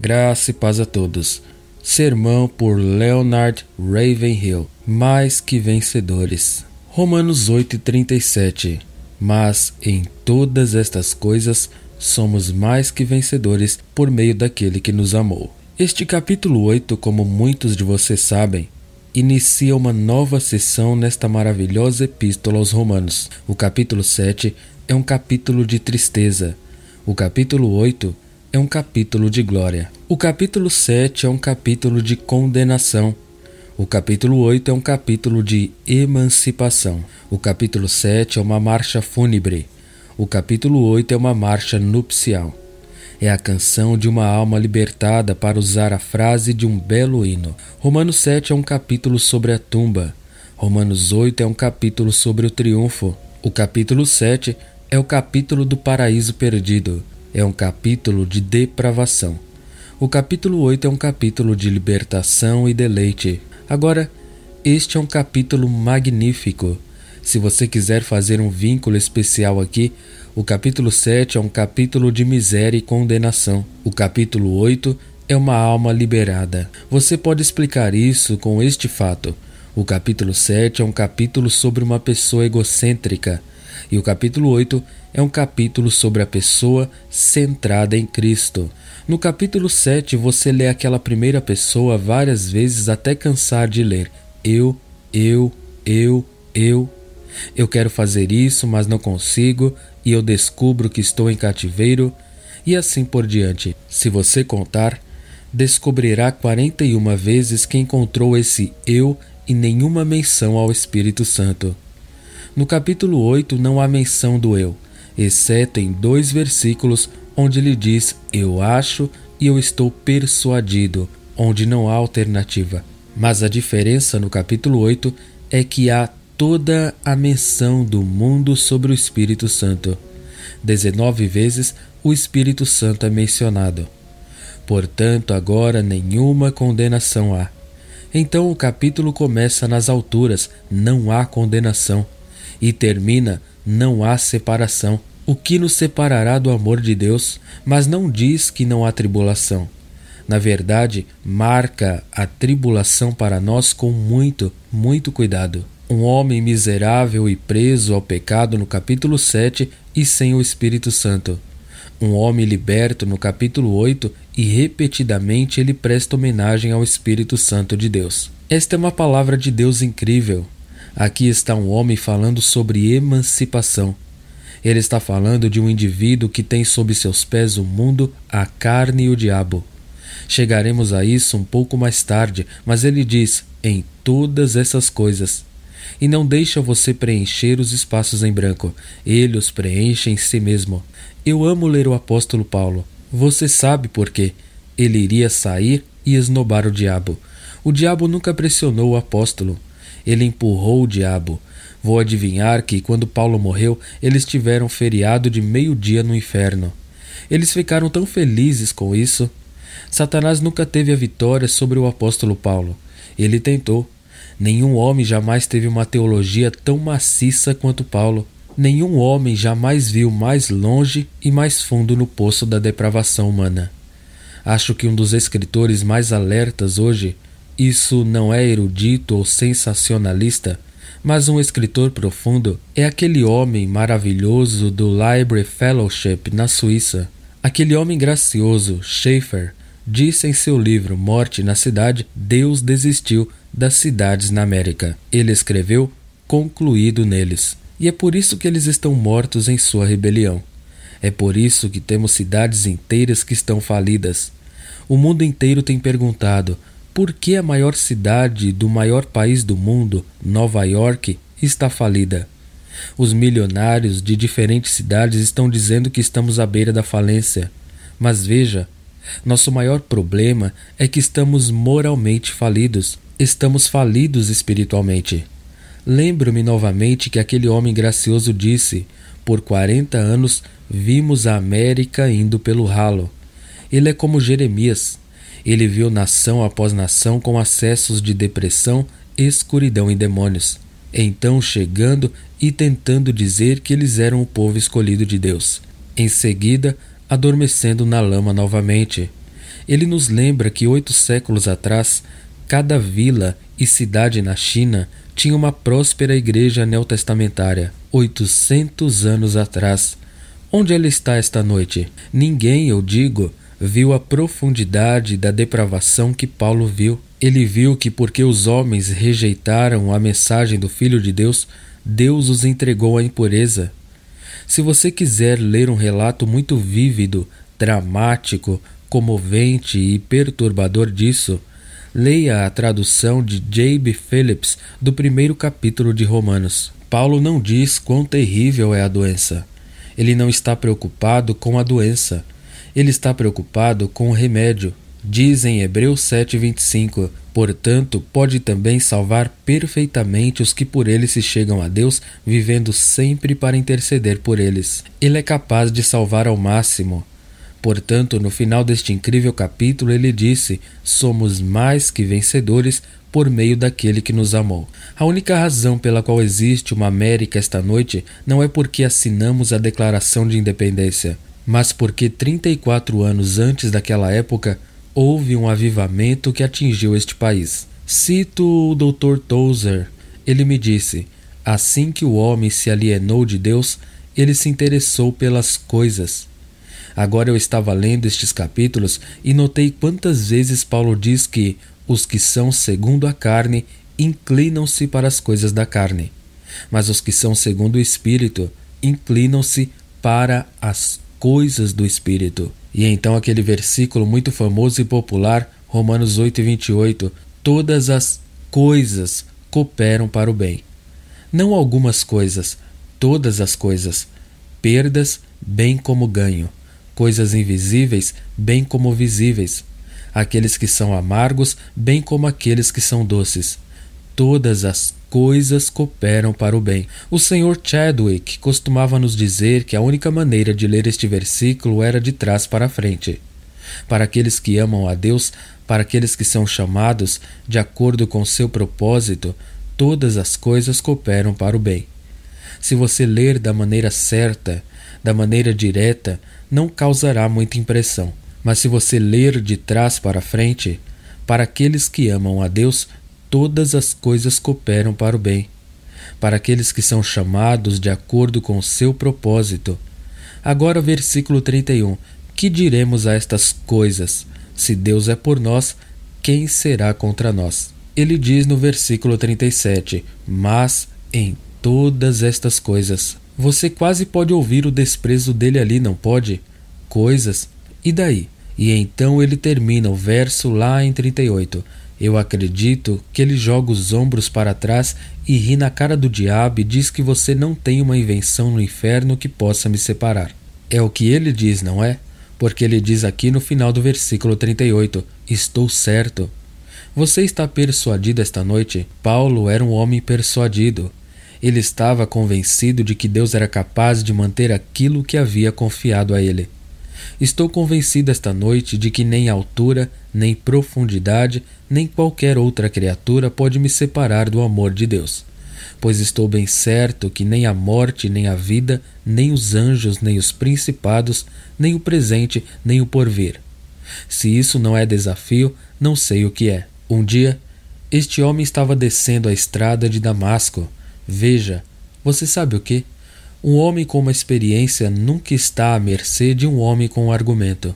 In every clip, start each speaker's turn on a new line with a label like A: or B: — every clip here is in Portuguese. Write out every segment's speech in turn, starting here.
A: Graça e paz a todos. Sermão por Leonard Ravenhill. Mais que vencedores. Romanos 8:37. Mas em todas estas coisas somos mais que vencedores por meio daquele que nos amou. Este capítulo 8, como muitos de vocês sabem, inicia uma nova sessão nesta maravilhosa epístola aos Romanos. O capítulo 7 é um capítulo de tristeza. O capítulo 8 é um capítulo de glória. O capítulo 7 é um capítulo de condenação. O capítulo 8 é um capítulo de emancipação. O capítulo 7 é uma marcha fúnebre. O capítulo 8 é uma marcha nupcial. É a canção de uma alma libertada, para usar a frase de um belo hino. Romanos 7 é um capítulo sobre a tumba. Romanos 8 é um capítulo sobre o triunfo. O capítulo 7 é o capítulo do paraíso perdido. É um capítulo de depravação. O capítulo 8 é um capítulo de libertação e deleite. Agora, este é um capítulo magnífico. Se você quiser fazer um vínculo especial aqui, o capítulo 7 é um capítulo de miséria e condenação. O capítulo 8 é uma alma liberada. Você pode explicar isso com este fato. O capítulo 7 é um capítulo sobre uma pessoa egocêntrica. E o capítulo 8 é um capítulo sobre a pessoa centrada em Cristo. No capítulo 7 você lê aquela primeira pessoa várias vezes até cansar de ler. Eu quero fazer isso, mas não consigo, e eu descubro que estou em cativeiro, e assim por diante. Se você contar, descobrirá 41 vezes que encontrou esse eu e nenhuma menção ao Espírito Santo. No capítulo 8 não há menção do eu, exceto em 2 versículos onde ele diz eu acho e eu estou persuadido, onde não há alternativa. Mas a diferença no capítulo 8 é que há toda a menção do mundo sobre o Espírito Santo. 19 vezes o Espírito Santo é mencionado. Portanto, agora nenhuma condenação há. Então o capítulo começa nas alturas, não há condenação. E termina, não há separação. O que nos separará do amor de Deus? Mas não diz que não há tribulação. Na verdade, marca a tribulação para nós com muito cuidado. Um homem miserável e preso ao pecado no capítulo 7 e sem o Espírito Santo. Um homem liberto no capítulo 8 e repetidamente ele presta homenagem ao Espírito Santo de Deus. Esta é uma palavra de Deus incrível. Aqui está um homem falando sobre emancipação. Ele está falando de um indivíduo que tem sob seus pés o mundo, a carne e o diabo. Chegaremos a isso um pouco mais tarde, mas ele diz, em todas essas coisas. E não deixa você preencher os espaços em branco. Ele os preenche em si mesmo. Eu amo ler o apóstolo Paulo. Você sabe por quê? Ele iria sair e esnobar o diabo. O diabo nunca pressionou o apóstolo. Ele empurrou o diabo. Vou adivinhar que, quando Paulo morreu, eles tiveram feriado de meio-dia no inferno. Eles ficaram tão felizes com isso. Satanás nunca teve a vitória sobre o apóstolo Paulo. Ele tentou. Nenhum homem jamais teve uma teologia tão maciça quanto Paulo. Nenhum homem jamais viu mais longe e mais fundo no poço da depravação humana. Acho que um dos escritores mais alertas hoje, isso não é erudito ou sensacionalista, mas um escritor profundo, é aquele homem maravilhoso do Library Fellowship na Suíça. Aquele homem gracioso, Schaeffer, disse em seu livro Morte na Cidade, Deus desistiu das cidades na América. Ele escreveu, concluído neles. E é por isso que eles estão mortos em sua rebelião. É por isso que temos cidades inteiras que estão falidas. O mundo inteiro tem perguntado, por que a maior cidade do maior país do mundo, Nova York, está falida? Os milionários de diferentes cidades estão dizendo que estamos à beira da falência. Mas veja, nosso maior problema é que estamos moralmente falidos. Estamos falidos espiritualmente. Lembro-me novamente que aquele homem gracioso disse, por 40 anos vimos a América indo pelo ralo. Ele é como Jeremias. Ele viu nação após nação com acessos de depressão, escuridão e demônios. Então chegando e tentando dizer que eles eram o povo escolhido de Deus. Em seguida, adormecendo na lama novamente. Ele nos lembra que 8 séculos atrás, cada vila e cidade na China tinha uma próspera igreja neotestamentária. 800 anos atrás. Onde ela está esta noite? Ninguém, eu digo, viu a profundidade da depravação que Paulo viu. Ele viu que porque os homens rejeitaram a mensagem do Filho de Deus, Deus os entregou à impureza. Se você quiser ler um relato muito vívido, dramático, comovente e perturbador disso, leia a tradução de J.B. Phillips do 1º capítulo de Romanos. Paulo não diz quão terrível é a doença. Ele não está preocupado com a doença. Ele está preocupado com o remédio. Diz em Hebreus 7:25, portanto, pode também salvar perfeitamente os que por ele se chegam a Deus, vivendo sempre para interceder por eles. Ele é capaz de salvar ao máximo. Portanto, no final deste incrível capítulo, ele disse: somos mais que vencedores por meio daquele que nos amou. A única razão pela qual existe uma América esta noite não é porque assinamos a Declaração de Independência, mas porque 34 anos antes daquela época houve um avivamento que atingiu este país. Cito o Dr. Tozer. Ele me disse: assim que o homem se alienou de Deus, ele se interessou pelas coisas. Agora eu estava lendo estes capítulos e notei quantas vezes Paulo diz que os que são segundo a carne inclinam-se para as coisas da carne, mas os que são segundo o Espírito inclinam-se para as coisas do Espírito. E então aquele versículo muito famoso e popular, Romanos 8:28, todas as coisas cooperam para o bem. Não algumas coisas, todas as coisas, perdas bem como ganho, coisas invisíveis bem como visíveis, aqueles que são amargos bem como aqueles que são doces. Todas as coisas cooperam para o bem. O Sr. Chadwick costumava nos dizer que a única maneira de ler este versículo era de trás para frente. Para aqueles que amam a Deus, para aqueles que são chamados de acordo com seu propósito, todas as coisas cooperam para o bem. Se você ler da maneira certa, da maneira direta, não causará muita impressão. Mas se você ler de trás para frente, para aqueles que amam a Deus, todas as coisas cooperam para o bem. Para aqueles que são chamados de acordo com o seu propósito. Agora versículo 31. Que diremos a estas coisas? Se Deus é por nós, quem será contra nós? Ele diz no versículo 37. Mas em todas estas coisas. Você quase pode ouvir o desprezo dele ali, não pode? Coisas. E daí? E então ele termina o verso lá em 38. Eu acredito que ele joga os ombros para trás e ri na cara do diabo e diz que você não tem uma invenção no inferno que possa me separar. É o que ele diz, não é? Porque ele diz aqui no final do versículo 38, estou certo. Você está persuadido esta noite? Paulo era um homem persuadido. Ele estava convencido de que Deus era capaz de manter aquilo que havia confiado a ele. Estou convencido esta noite de que nem altura, nem profundidade, nem qualquer outra criatura pode me separar do amor de Deus. Pois estou bem certo que nem a morte, nem a vida, nem os anjos, nem os principados, nem o presente, nem o porvir. Se isso não é desafio, não sei o que é. Um dia, este homem estava descendo a estrada de Damasco. Veja, você sabe o que? Um homem com uma experiência nunca está à mercê de um homem com um argumento.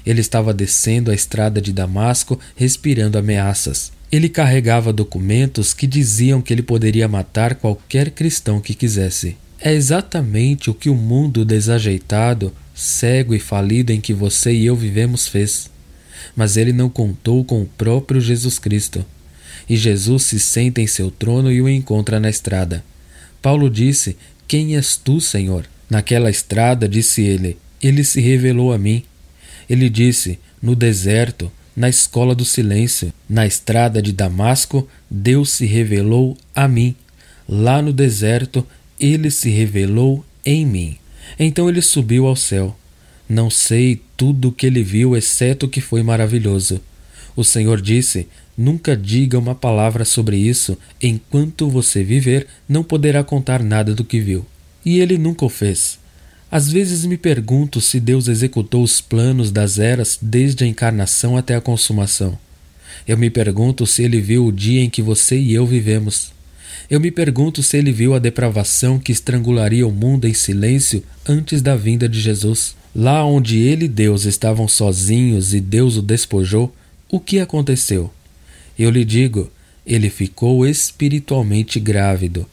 A: Ele estava descendo a estrada de Damasco, respirando ameaças. Ele carregava documentos que diziam que ele poderia matar qualquer cristão que quisesse. É exatamente o que o mundo desajeitado, cego e falido em que você e eu vivemos fez. Mas ele não contou com o próprio Jesus Cristo. E Jesus se senta em seu trono e o encontra na estrada. Paulo disse: quem és tu, Senhor? Naquela estrada, disse ele se revelou a mim. Ele disse, no deserto, na escola do silêncio, na estrada de Damasco, Deus se revelou a mim. Lá no deserto, ele se revelou em mim. Então ele subiu ao céu. Não sei tudo o que ele viu, exceto que foi maravilhoso. O Senhor disse, nunca diga uma palavra sobre isso, enquanto você viver, não poderá contar nada do que viu. E ele nunca o fez. Às vezes me pergunto se Deus executou os planos das eras desde a encarnação até a consumação. Eu me pergunto se Ele viu o dia em que você e eu vivemos. Eu me pergunto se Ele viu a depravação que estrangularia o mundo em silêncio antes da vinda de Jesus. Lá onde Ele e Deus estavam sozinhos e Deus o despojou, o que aconteceu? Eu lhe digo, Ele ficou espiritualmente grávido.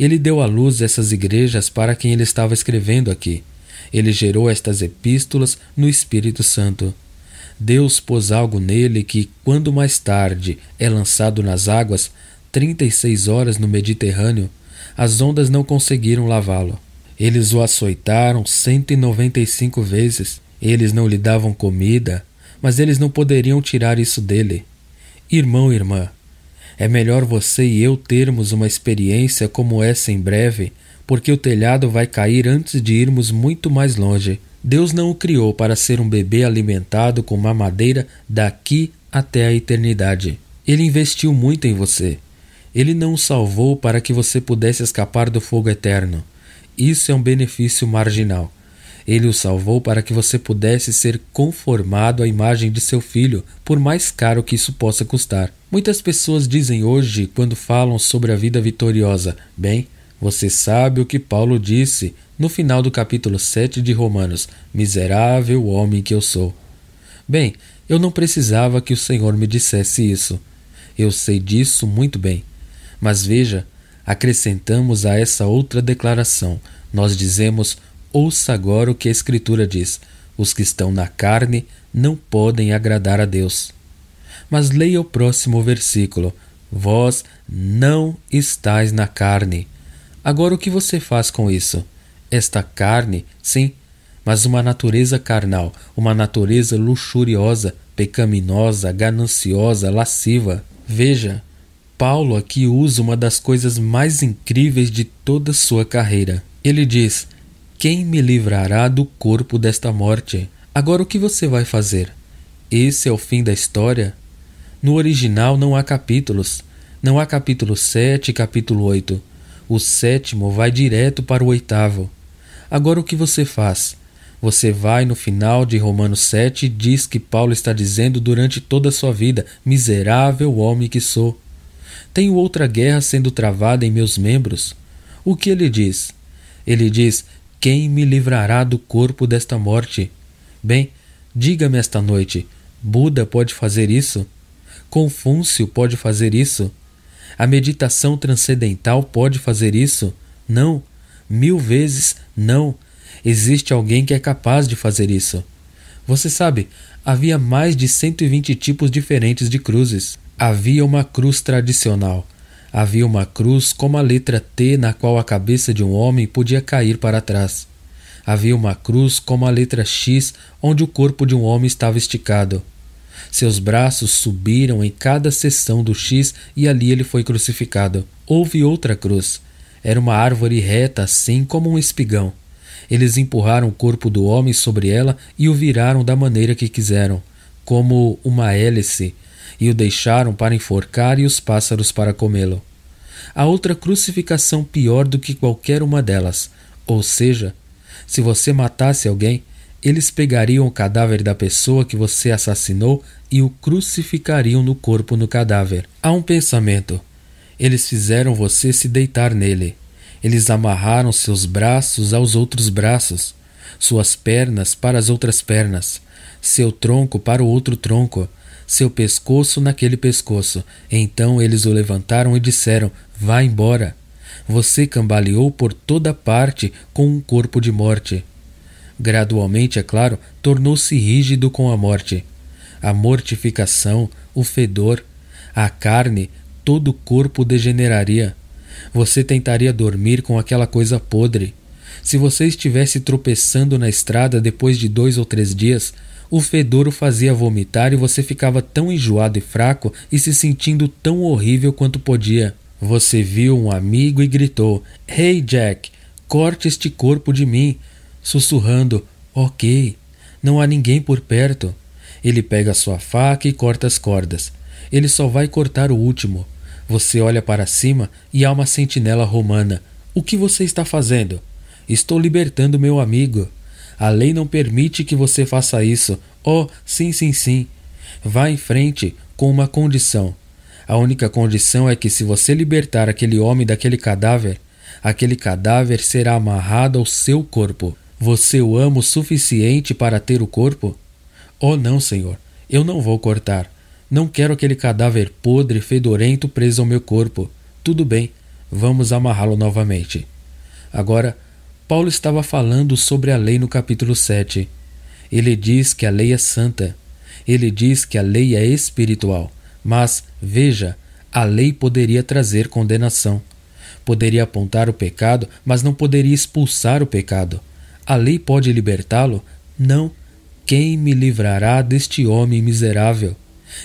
A: Ele deu à luz essas igrejas para quem ele estava escrevendo aqui. Ele gerou estas epístolas no Espírito Santo. Deus pôs algo nele que, quando mais tarde é lançado nas águas, 36 horas no Mediterrâneo, as ondas não conseguiram lavá-lo. Eles o açoitaram 195 vezes. Eles não lhe davam comida, mas eles não poderiam tirar isso dele. Irmão e irmã, é melhor você e eu termos uma experiência como essa em breve, porque o telhado vai cair antes de irmos muito mais longe. Deus não o criou para ser um bebê alimentado com mamadeira daqui até a eternidade. Ele investiu muito em você. Ele não o salvou para que você pudesse escapar do fogo eterno. Isso é um benefício marginal. Ele o salvou para que você pudesse ser conformado à imagem de seu filho, por mais caro que isso possa custar. Muitas pessoas dizem hoje, quando falam sobre a vida vitoriosa, bem, você sabe o que Paulo disse no final do capítulo 7 de Romanos, miserável homem que eu sou. Bem, eu não precisava que o Senhor me dissesse isso. Eu sei disso muito bem. Mas veja, acrescentamos a essa outra declaração. Nós dizemos, ouça agora o que a Escritura diz. Os que estão na carne não podem agradar a Deus. Mas leia o próximo versículo. Vós não estáis na carne. Agora o que você faz com isso? Esta carne, sim, mas uma natureza carnal, uma natureza luxuriosa, pecaminosa, gananciosa, lasciva. Veja, Paulo aqui usa uma das coisas mais incríveis de toda sua carreira. Ele diz, quem me livrará do corpo desta morte? Agora o que você vai fazer? Esse é o fim da história? No original não há capítulos. Não há capítulo 7 e capítulo 8. O 7º vai direto para o 8º. Agora o que você faz? Você vai no final de Romanos 7 e diz que Paulo está dizendo durante toda a sua vida, miserável homem que sou. Tenho outra guerra sendo travada em meus membros. O que ele diz? Ele diz, quem me livrará do corpo desta morte? Bem, diga-me esta noite, Buda pode fazer isso? Confúcio pode fazer isso? A meditação transcendental pode fazer isso? Não. 1000 vezes não. Existe alguém que é capaz de fazer isso. Você sabe, havia mais de 120 tipos diferentes de cruzes. Havia uma cruz tradicional. Havia uma cruz como a letra T na qual a cabeça de um homem podia cair para trás. Havia uma cruz como a letra X onde o corpo de um homem estava esticado. Seus braços subiram em cada seção do X e ali ele foi crucificado. Houve outra cruz. Era uma árvore reta assim como um espigão. Eles empurraram o corpo do homem sobre ela e o viraram da maneira que quiseram, como uma hélice, e o deixaram para enforcar e os pássaros para comê-lo. Há outra crucificação pior do que qualquer uma delas, ou seja, se você matasse alguém, eles pegariam o cadáver da pessoa que você assassinou e o crucificariam no corpo no cadáver. Há um pensamento. Eles fizeram você se deitar nele. Eles amarraram seus braços aos outros braços, suas pernas para as outras pernas, seu tronco para o outro tronco, seu pescoço naquele pescoço. Então eles o levantaram e disseram, vá embora. Você cambaleou por toda parte com um corpo de morte. Gradualmente, é claro, tornou-se rígido com a morte. A mortificação, o fedor, a carne, todo o corpo degeneraria. Você tentaria dormir com aquela coisa podre. Se você estivesse tropeçando na estrada depois de 2 ou 3 dias, o fedor o fazia vomitar e você ficava tão enjoado e fraco e se sentindo tão horrível quanto podia. Você viu um amigo e gritou, Hey Jack, corte este corpo de mim, sussurrando, ok, não há ninguém por perto. Ele pega sua faca e corta as cordas. Ele só vai cortar o último. Você olha para cima e há uma sentinela romana. O que você está fazendo? Estou libertando meu amigo. A lei não permite que você faça isso. Oh, sim, sim, sim. Vá em frente com uma condição. A única condição é que se você libertar aquele homem daquele cadáver, aquele cadáver será amarrado ao seu corpo. Você o ama o suficiente para ter o corpo? Oh não, Senhor, eu não vou cortar. Não quero aquele cadáver podre e fedorento preso ao meu corpo. Tudo bem, vamos amarrá-lo novamente. Agora, Paulo estava falando sobre a lei no capítulo 7. Ele diz que a lei é santa. Ele diz que a lei é espiritual. Mas, veja, a lei poderia trazer condenação. Poderia apontar o pecado, mas não poderia expulsar o pecado. A lei pode libertá-lo? Não. Quem me livrará deste homem miserável?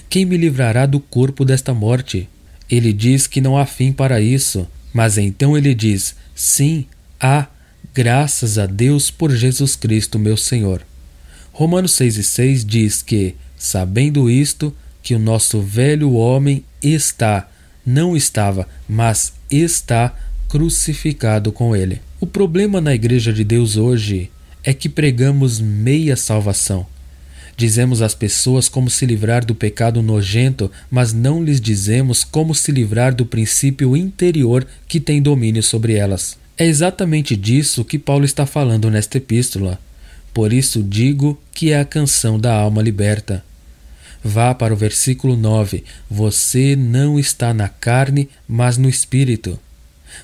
A: Quem me livrará do corpo desta morte? Ele diz que não há fim para isso, mas então ele diz, sim, há, graças a Deus por Jesus Cristo, meu Senhor. Romanos 6:6 diz que, sabendo isto, que o nosso velho homem não estava, mas está crucificado com ele. O problema na Igreja de Deus hoje é que pregamos meia salvação. Dizemos às pessoas como se livrar do pecado nojento, mas não lhes dizemos como se livrar do princípio interior que tem domínio sobre elas. É exatamente disso que Paulo está falando nesta epístola. Por isso digo que é a canção da alma liberta. Vá para o versículo 9. Você não está na carne, mas no Espírito.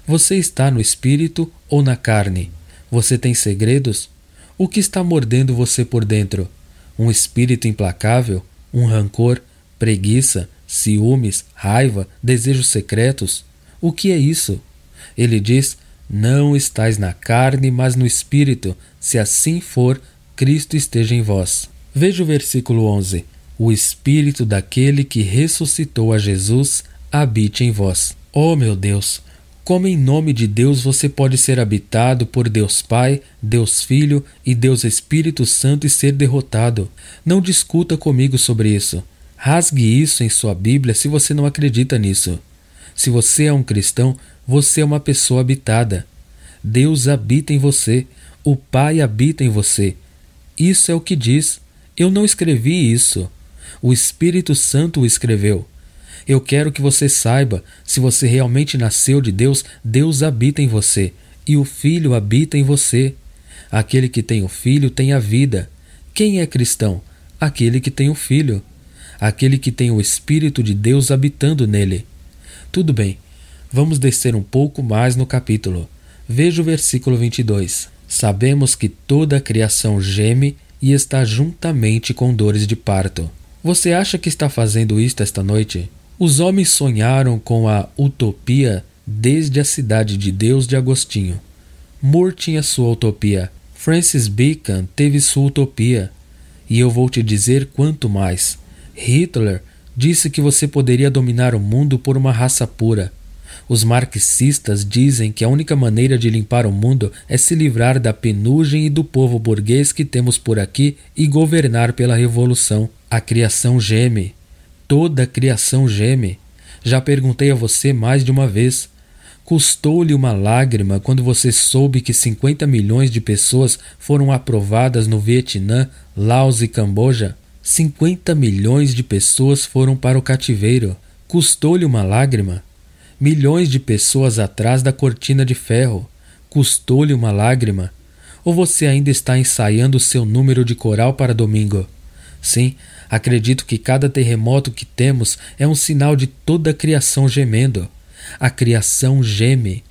A: Você está no Espírito ou na carne? Você tem segredos? O que está mordendo você por dentro? Um espírito implacável? Um rancor? Preguiça? Ciúmes? Raiva? Desejos secretos? O que é isso? Ele diz, não estais na carne, mas no Espírito, se assim for, Cristo esteja em vós. Veja o versículo 11. O Espírito daquele que ressuscitou a Jesus habite em vós. Oh, meu Deus! Como em nome de Deus você pode ser habitado por Deus Pai, Deus Filho e Deus Espírito Santo e ser derrotado? Não discuta comigo sobre isso. Rasgue isso em sua Bíblia se você não acredita nisso. Se você é um cristão, você é uma pessoa habitada. Deus habita em você. O Pai habita em você. Isso é o que diz. Eu não escrevi isso. O Espírito Santo o escreveu. Eu quero que você saiba, se você realmente nasceu de Deus, Deus habita em você, e o Filho habita em você. Aquele que tem o Filho tem a vida. Quem é cristão? Aquele que tem o Filho. Aquele que tem o Espírito de Deus habitando nele. Tudo bem, vamos descer um pouco mais no capítulo. Veja o versículo 22. Sabemos que toda a criação geme e está juntamente com dores de parto. Você acha que está fazendo isto esta noite? Os homens sonharam com a utopia desde a Cidade de Deus de Agostinho. Moore tinha sua utopia. Francis Bacon teve sua utopia. E eu vou te dizer quanto mais. Hitler disse que você poderia dominar o mundo por uma raça pura. Os marxistas dizem que a única maneira de limpar o mundo é se livrar da penugem e do povo burguês que temos por aqui e governar pela revolução. A criação geme. Toda a criação geme. Já perguntei a você mais de uma vez. Custou-lhe uma lágrima quando você soube que 50 milhões de pessoas foram aprovadas no Vietnã, Laos e Camboja? 50 milhões de pessoas foram para o cativeiro. Custou-lhe uma lágrima? Milhões de pessoas atrás da cortina de ferro. Custou-lhe uma lágrima? Ou você ainda está ensaiando o seu número de coral para domingo? Sim, acredito que cada terremoto que temos é um sinal de toda a criação gemendo. A criação geme.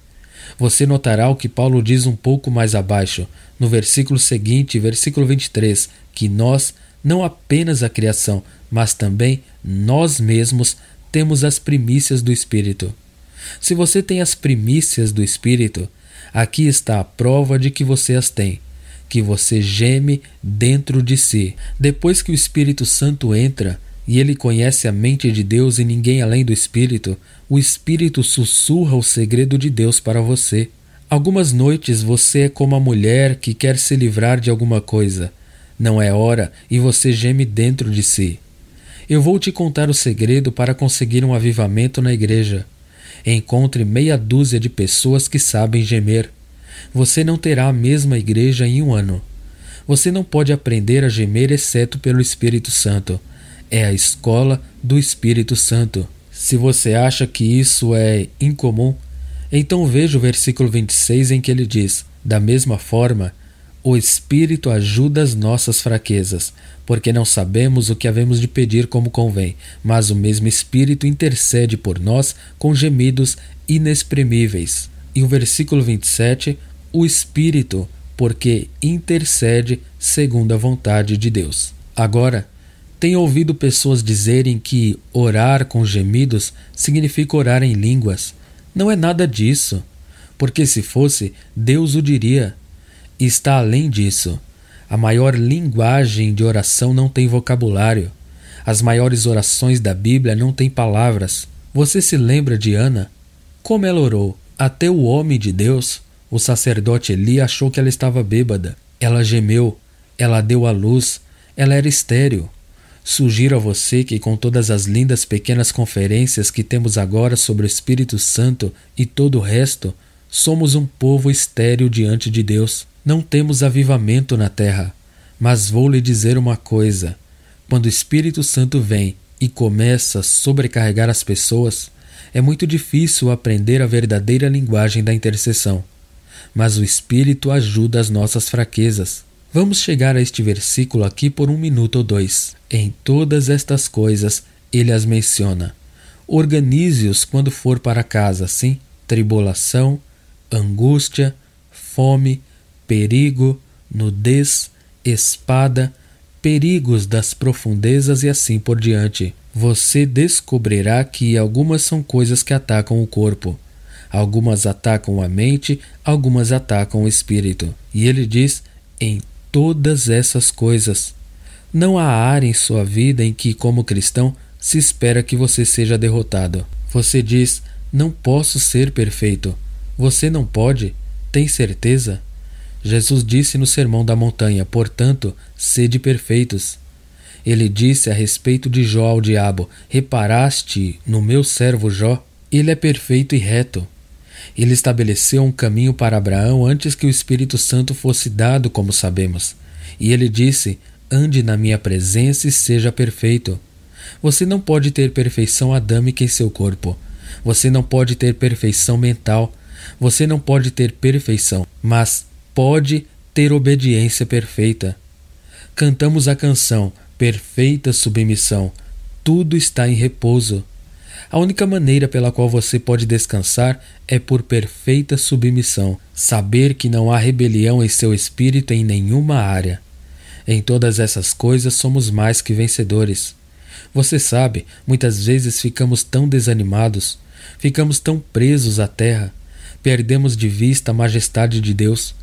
A: Você notará o que Paulo diz um pouco mais abaixo, no versículo seguinte, versículo 23, que nós, não apenas a criação, mas também nós mesmos, temos as primícias do Espírito. Se você tem as primícias do Espírito, aqui está a prova de que você as tem. Que você geme dentro de si. Depois que o Espírito Santo entra e ele conhece a mente de Deus e ninguém além do Espírito, o Espírito sussurra o segredo de Deus para você. Algumas noites você é como a mulher que quer se livrar de alguma coisa. Não é hora e você geme dentro de si. Eu vou te contar o segredo para conseguir um avivamento na igreja. Encontre meia dúzia de pessoas que sabem gemer. Você não terá a mesma igreja em um ano. Você não pode aprender a gemer exceto pelo Espírito Santo. É a escola do Espírito Santo. Se você acha que isso é incomum, então veja o versículo 26 em que ele diz: da mesma forma, o Espírito ajuda as nossas fraquezas, porque não sabemos o que havemos de pedir como convém, mas o mesmo Espírito intercede por nós com gemidos inexprimíveis. E o versículo 27, o Espírito, porque intercede segundo a vontade de Deus. Agora, tenho ouvido pessoas dizerem que orar com gemidos significa orar em línguas. Não é nada disso, porque se fosse, Deus o diria. E está além disso. A maior linguagem de oração não tem vocabulário. As maiores orações da Bíblia não têm palavras. Você se lembra de Ana? Como ela orou? Até o homem de Deus, o sacerdote Eli, achou que ela estava bêbada. Ela gemeu, ela deu à luz, ela era estéril. Sugiro a você que, com todas as lindas pequenas conferências que temos agora sobre o Espírito Santo e todo o resto, somos um povo estéril diante de Deus. Não temos avivamento na terra. Mas vou lhe dizer uma coisa: quando o Espírito Santo vem e começa a sobrecarregar as pessoas, é muito difícil aprender a verdadeira linguagem da intercessão. Mas o Espírito ajuda as nossas fraquezas. Vamos chegar a este versículo aqui por 1 minuto ou 2. Em todas estas coisas, ele as menciona. Organize-os quando for para casa, sim? Tribulação, angústia, fome, perigo, nudez, espada, perigos das profundezas e assim por diante. Você descobrirá que algumas são coisas que atacam o corpo. Algumas atacam a mente, algumas atacam o espírito. E ele diz: em todas essas coisas. Não há área em sua vida em que, como cristão, se espera que você seja derrotado. Você diz: não posso ser perfeito. Você não pode? Tem certeza? Jesus disse no Sermão da Montanha: portanto, sede perfeitos. Ele disse a respeito de Jó ao diabo: reparaste no meu servo Jó? Ele é perfeito e reto. Ele estabeleceu um caminho para Abraão antes que o Espírito Santo fosse dado, como sabemos. E ele disse: ande na minha presença e seja perfeito. Você não pode ter perfeição adâmica em seu corpo. Você não pode ter perfeição mental. Você não pode ter perfeição, mas pode ter obediência perfeita. Cantamos a canção Perfeita Submissão. Tudo está em repouso. A única maneira pela qual você pode descansar é por perfeita submissão. Saber que não há rebelião em seu espírito em nenhuma área. Em todas essas coisas somos mais que vencedores. Você sabe, muitas vezes ficamos tão desanimados, ficamos tão presos à terra, perdemos de vista a majestade de Deus.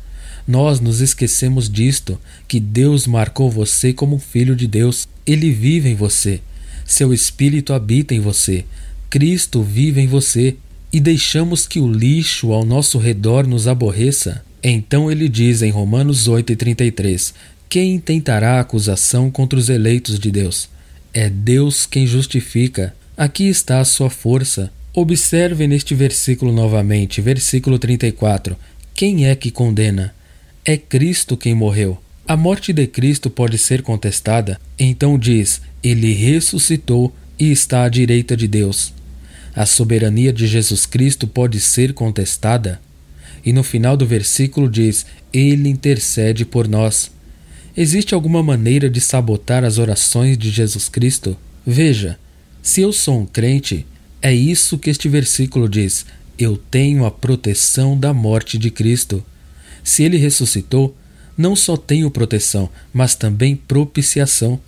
A: Nós nos esquecemos disto, que Deus marcou você como um filho de Deus. Ele vive em você. Seu Espírito habita em você. Cristo vive em você. E deixamos que o lixo ao nosso redor nos aborreça. Então ele diz em Romanos 8:33, quem intentará acusação contra os eleitos de Deus? É Deus quem justifica. Aqui está a sua força. Observe neste versículo novamente, versículo 34. Quem é que condena? É Cristo quem morreu. A morte de Cristo pode ser contestada? Então diz: ele ressuscitou e está à direita de Deus. A soberania de Jesus Cristo pode ser contestada? E no final do versículo diz: ele intercede por nós. Existe alguma maneira de sabotar as orações de Jesus Cristo? Veja, se eu sou um crente, é isso que este versículo diz: eu tenho a proteção da morte de Cristo. Se ele ressuscitou, não só tenho proteção, mas também propiciação.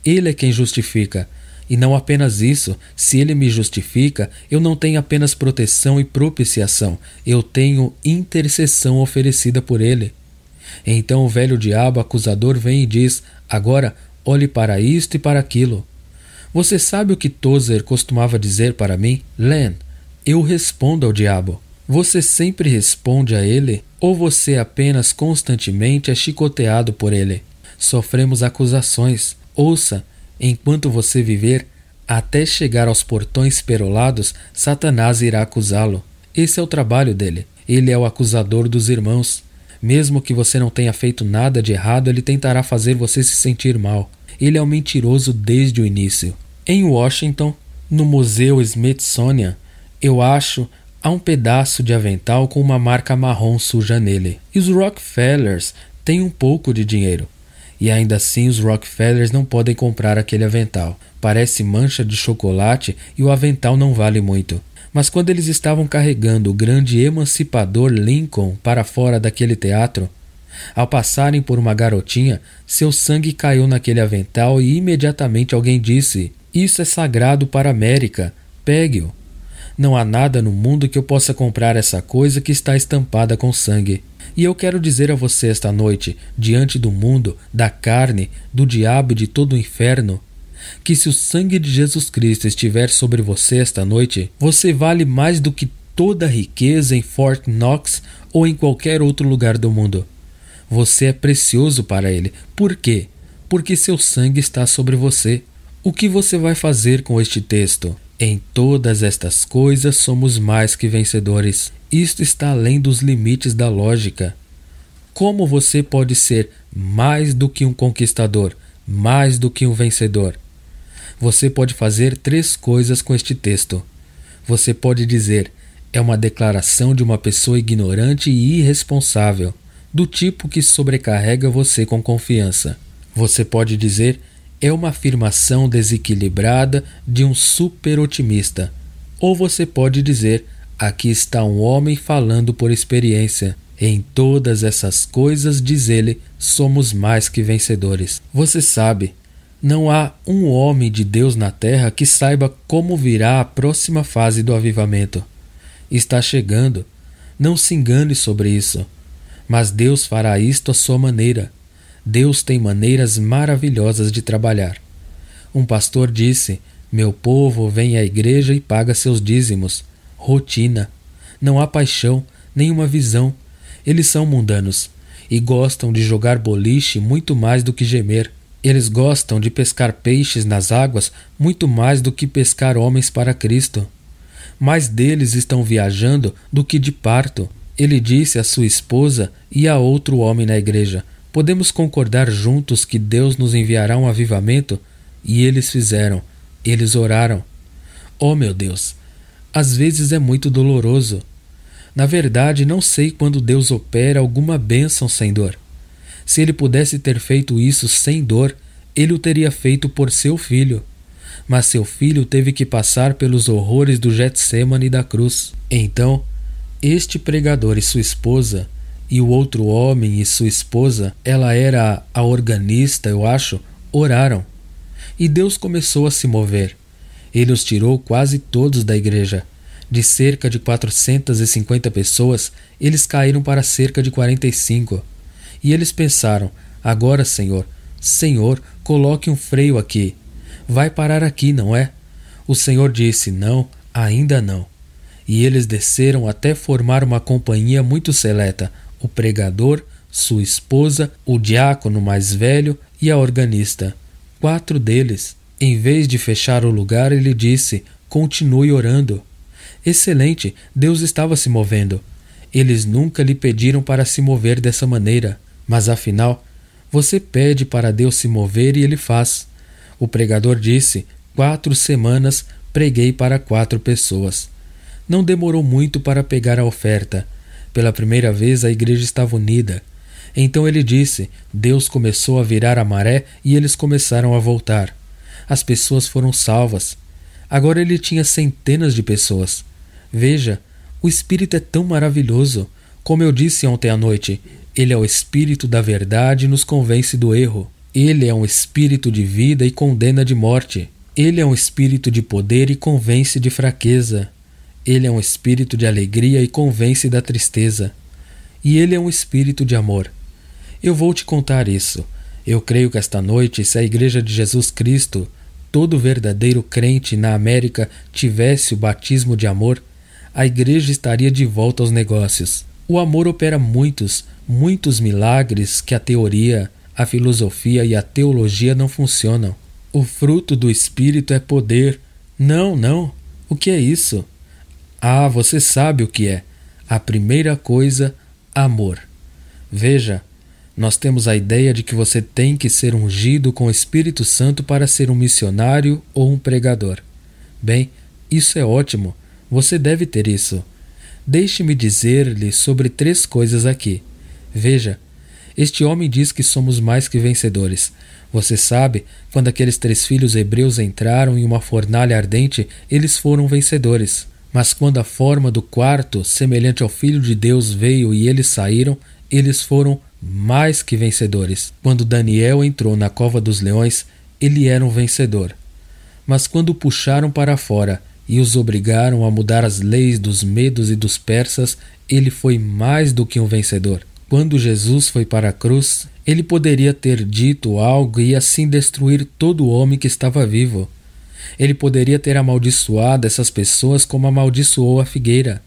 A: Ele é quem justifica. E não apenas isso, se ele me justifica, eu não tenho apenas proteção e propiciação, eu tenho intercessão oferecida por ele. Então o velho diabo acusador vem e diz: agora olhe para isto e para aquilo. Você sabe o que Tozer costumava dizer para mim? Len, eu respondo ao diabo. Você sempre responde a ele ou você apenas constantemente é chicoteado por ele? Sofremos acusações. Ouça, enquanto você viver, até chegar aos portões perolados, Satanás irá acusá-lo. Esse é o trabalho dele. Ele é o acusador dos irmãos. Mesmo que você não tenha feito nada de errado, ele tentará fazer você se sentir mal. Ele é um mentiroso desde o início. Em Washington, no Museu Smithsonian, eu acho, há um pedaço de avental com uma marca marrom suja nele. E os Rockefellers têm um pouco de dinheiro. E ainda assim os Rockefellers não podem comprar aquele avental. Parece mancha de chocolate e o avental não vale muito. Mas quando eles estavam carregando o grande emancipador Lincoln para fora daquele teatro, ao passarem por uma garotinha, seu sangue caiu naquele avental e imediatamente alguém disse: "Isso é sagrado para a América, pegue-o." Não há nada no mundo que eu possa comprar essa coisa que está estampada com sangue. E eu quero dizer a você esta noite, diante do mundo, da carne, do diabo e de todo o inferno, que se o sangue de Jesus Cristo estiver sobre você esta noite, você vale mais do que toda a riqueza em Fort Knox ou em qualquer outro lugar do mundo. Você é precioso para Ele. Por quê? Porque seu sangue está sobre você. O que você vai fazer com este texto? Em todas estas coisas somos mais que vencedores. Isto está além dos limites da lógica. Como você pode ser mais do que um conquistador, mais do que um vencedor? Você pode fazer 3 coisas com este texto. Você pode dizer: é uma declaração de uma pessoa ignorante e irresponsável, do tipo que sobrecarrega você com confiança. Você pode dizer: é uma afirmação desequilibrada de um super otimista. Ou você pode dizer: aqui está um homem falando por experiência. Em todas essas coisas, diz ele, somos mais que vencedores. Você sabe, não há um homem de Deus na terra que saiba como virá a próxima fase do avivamento. Está chegando. Não se engane sobre isso. Mas Deus fará isto à sua maneira. Deus tem maneiras maravilhosas de trabalhar. Um pastor disse: meu povo vem à igreja e paga seus dízimos. Rotina. Não há paixão, nenhuma visão. Eles são mundanos e gostam de jogar boliche muito mais do que gemer. Eles gostam de pescar peixes nas águas muito mais do que pescar homens para Cristo. Mais deles estão viajando do que de parto. Ele disse à sua esposa e a outro homem na igreja: podemos concordar juntos que Deus nos enviará um avivamento? E eles fizeram. Eles oraram. Oh, meu Deus! Às vezes é muito doloroso. Na verdade, não sei quando Deus opera alguma bênção sem dor. Se ele pudesse ter feito isso sem dor, ele o teria feito por seu filho. Mas seu filho teve que passar pelos horrores do Getsêmani e da cruz. Então, este pregador e sua esposa, e o outro homem e sua esposa, ela era a organista, eu acho, oraram. E Deus começou a se mover. Ele os tirou quase todos da igreja. De cerca de 450 pessoas, eles caíram para cerca de 45. E eles pensaram: agora, Senhor, coloque um freio aqui. Vai parar aqui, não é? O Senhor disse: não, ainda não. E eles desceram até formar uma companhia muito seleta: o pregador, sua esposa, o diácono mais velho e a organista. 4 deles. Em vez de fechar o lugar, ele disse: continue orando. Excelente, Deus estava se movendo. Eles nunca lhe pediram para se mover dessa maneira, mas afinal, você pede para Deus se mover e ele faz. O pregador disse: 4 semanas preguei para 4 pessoas. Não demorou muito para pegar a oferta. Pela primeira vez a igreja estava unida. Então ele disse: Deus começou a virar a maré e eles começaram a voltar. As pessoas foram salvas. Agora ele tinha centenas de pessoas. Veja, o Espírito é tão maravilhoso. Como eu disse ontem à noite, ele é o Espírito da verdade e nos convence do erro. Ele é um Espírito de vida e condena de morte. Ele é um Espírito de poder e convence de fraqueza. Ele é um Espírito de alegria e convence da tristeza. E ele é um Espírito de amor. Eu vou te contar isso. Eu creio que esta noite, se a Igreja de Jesus Cristo, todo verdadeiro crente na América, tivesse o batismo de amor, a igreja estaria de volta aos negócios. O amor opera muitos milagres que a teoria, a filosofia e a teologia não funcionam. O fruto do Espírito é poder. Não. O que é isso? Ah, você sabe o que é. A primeira coisa, amor. Veja, nós temos a ideia de que você tem que ser ungido com o Espírito Santo para ser um missionário ou um pregador. Bem, isso é ótimo. Você deve ter isso. Deixe-me dizer-lhe sobre 3 coisas aqui. Veja, este homem diz que somos mais que vencedores. Você sabe, quando aqueles 3 filhos hebreus entraram em uma fornalha ardente, eles foram vencedores. Mas quando a forma do 4º, semelhante ao Filho de Deus, veio e eles saíram, eles foram mais que vencedores. Quando Daniel entrou na cova dos leões, ele era um vencedor. Mas quando o puxaram para fora e os obrigaram a mudar as leis dos medos e dos persas, ele foi mais do que um vencedor. Quando Jesus foi para a cruz, ele poderia ter dito algo e assim destruir todo homem que estava vivo. Ele poderia ter amaldiçoado essas pessoas como amaldiçoou a figueira.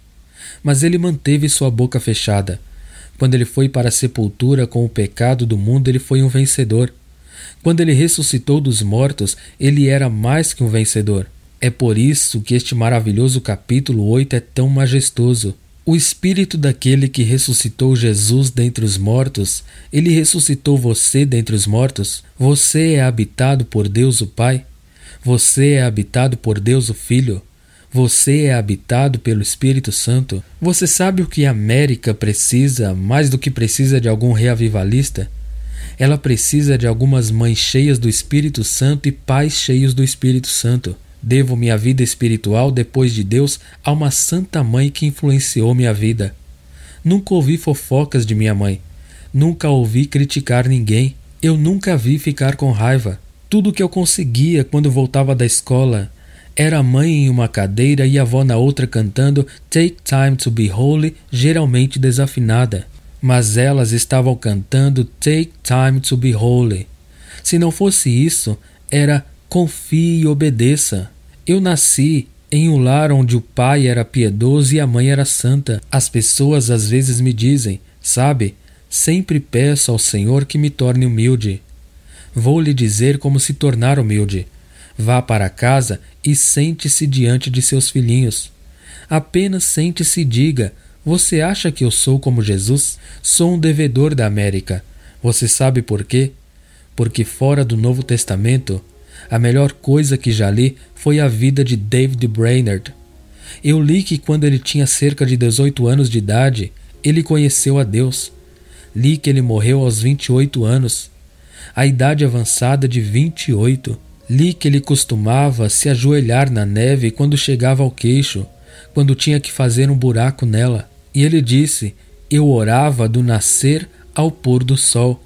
A: Mas ele manteve sua boca fechada. Quando ele foi para a sepultura com o pecado do mundo, ele foi um vencedor. Quando ele ressuscitou dos mortos, ele era mais que um vencedor. É por isso que este maravilhoso capítulo 8 é tão majestoso. O Espírito daquele que ressuscitou Jesus dentre os mortos, ele ressuscitou você dentre os mortos. Você é habitado por Deus o Pai. Você é habitado por Deus o Filho. Você é habitado pelo Espírito Santo. Você sabe o que a América precisa, mais do que precisa de algum reavivalista? Ela precisa de algumas mães cheias do Espírito Santo e pais cheios do Espírito Santo. Devo minha vida espiritual, depois de Deus, a uma santa mãe que influenciou minha vida. Nunca ouvi fofocas de minha mãe. Nunca ouvi criticar ninguém. Eu nunca a vi ficar com raiva. Tudo o que eu conseguia quando voltava da escola era a mãe em uma cadeira e a avó na outra cantando Take Time to Be Holy, geralmente desafinada. Mas elas estavam cantando Take Time to Be Holy. Se não fosse isso, era Confie e obedeça. Eu nasci em um lar onde o pai era piedoso e a mãe era santa. As pessoas às vezes me dizem, sabe, sempre peço ao Senhor que me torne humilde. Vou lhe dizer como se tornar humilde. Vá para casa e sente-se diante de seus filhinhos. Apenas sente-se e diga, você acha que eu sou como Jesus? Sou um devedor da América. Você sabe por quê? Porque fora do Novo Testamento, a melhor coisa que já li foi a vida de David Brainerd. Eu li que quando ele tinha cerca de 18 anos de idade, ele conheceu a Deus. Li que ele morreu aos 28 anos. A idade avançada de 28. Li que ele costumava se ajoelhar na neve quando chegava ao queixo, quando tinha que fazer um buraco nela. E ele disse, eu orava do nascer ao pôr do sol.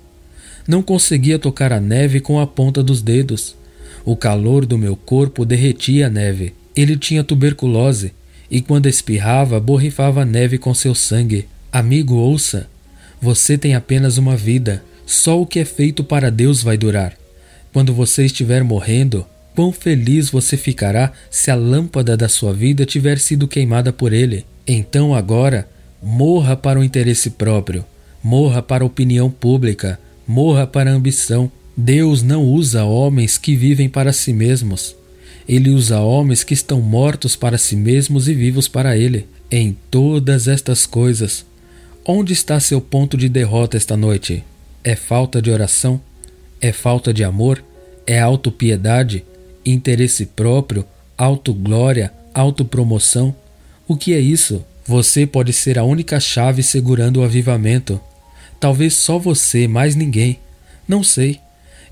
A: Não conseguia tocar a neve com a ponta dos dedos. O calor do meu corpo derretia a neve. Ele tinha tuberculose e quando espirrava, borrifava a neve com seu sangue. Amigo, ouça. Você tem apenas uma vida. Só o que é feito para Deus vai durar. Quando você estiver morrendo, quão feliz você ficará se a lâmpada da sua vida tiver sido queimada por Ele. Então agora, morra para o interesse próprio. Morra para a opinião pública. Morra para a ambição. Deus não usa homens que vivem para si mesmos. Ele usa homens que estão mortos para si mesmos e vivos para Ele. Em todas estas coisas, onde está seu ponto de derrota esta noite? É falta de oração? É falta de amor? É autopiedade? Interesse próprio? Autoglória? Autopromoção? O que é isso? Você pode ser a única chave segurando o avivamento. Talvez só você, mais ninguém. Não sei.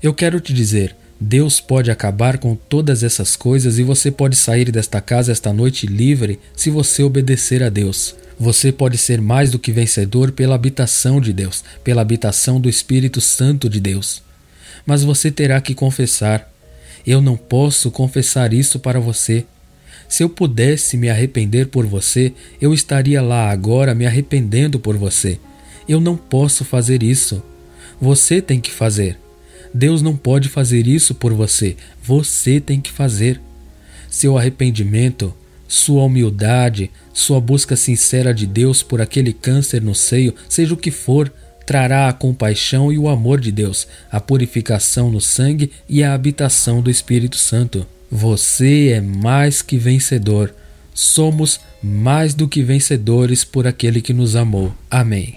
A: Eu quero te dizer, Deus pode acabar com todas essas coisas e você pode sair desta casa esta noite livre se você obedecer a Deus. Você pode ser mais do que vencedor pela habitação de Deus, pela habitação do Espírito Santo de Deus. Mas você terá que confessar. Eu não posso confessar isso para você. Se eu pudesse me arrepender por você, eu estaria lá agora me arrependendo por você. Eu não posso fazer isso. Você tem que fazer. Deus não pode fazer isso por você. Você tem que fazer. Seu arrependimento, sua humildade, sua busca sincera de Deus por aquele câncer no seio, seja o que for, trará a compaixão e o amor de Deus, a purificação no sangue e a habitação do Espírito Santo. Você é mais que vencedor. somos mais do que vencedores por aquele que nos amou. Amém.